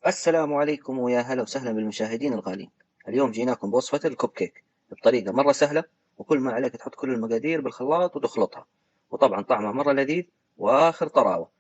السلام عليكم ويا هلا وسهلا بالمشاهدين الغالين. اليوم جيناكم بوصفة الكوب كيك بطريقة مرة سهلة، وكل ما عليك تحط كل المقادير بالخلاط وتخلطها، وطبعا طعمها مرة لذيذ وآخر طراوة.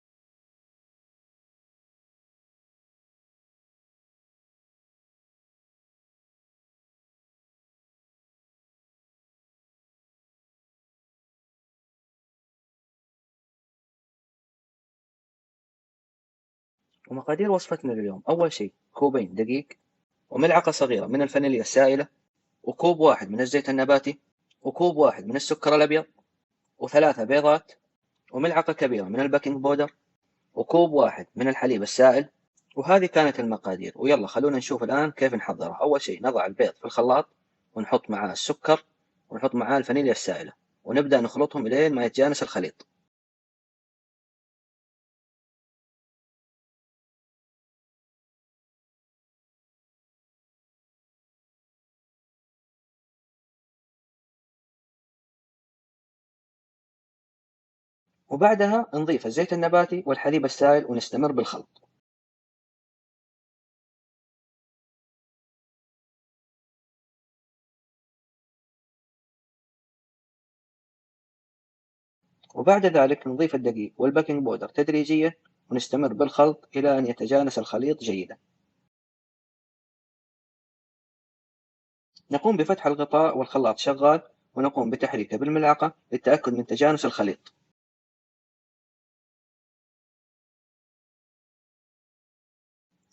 ومقادير وصفتنا لليوم: أول شيء كوبين دقيق، وملعقة صغيرة من الفانيليا السائلة، وكوب واحد من الزيت النباتي، وكوب واحد من السكر الأبيض، وثلاثة بيضات، وملعقة كبيرة من البيكنج بودر، وكوب واحد من الحليب السائل. وهذه كانت المقادير، ويلا خلونا نشوف الآن كيف نحضرها. أول شيء نضع البيض في الخلاط، ونحط معاه السكر، ونحط معاه الفانيليا السائلة، ونبدأ نخلطهم إلين ما يتجانس الخليط. وبعدها نضيف الزيت النباتي والحليب السائل ونستمر بالخلط. وبعد ذلك نضيف الدقيق والبيكنج بودر تدريجيا، ونستمر بالخلط إلى أن يتجانس الخليط جيدا. نقوم بفتح الغطاء والخلاط شغال، ونقوم بتحريكه بالملعقة للتأكد من تجانس الخليط.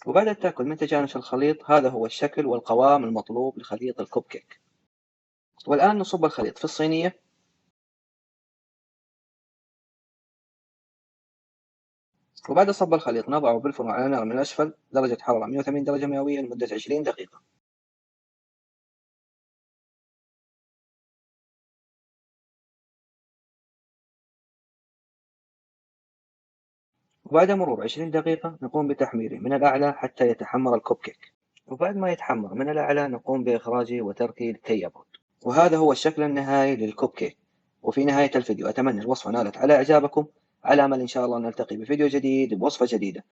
وبعد التأكد من تجانس الخليط، هذا هو الشكل والقوام المطلوب لخليط الكوب كيك. والآن نصب الخليط في الصينية، وبعد صب الخليط نضعه بالفرن على نار من أسفل درجة حرارة 180 درجة مئوية لمدة 20 دقيقة. وبعد مرور 20 دقيقة نقوم بتحميره من الأعلى حتى يتحمر الكوب كيك. وبعد ما يتحمر من الأعلى نقوم بإخراجه وتركه لكي يبرد. وهذا هو الشكل النهائي للكوب كيك. وفي نهاية الفيديو أتمنى الوصفة نالت على إعجابكم، على أمل إن شاء الله نلتقي بفيديو جديد بوصفة جديدة.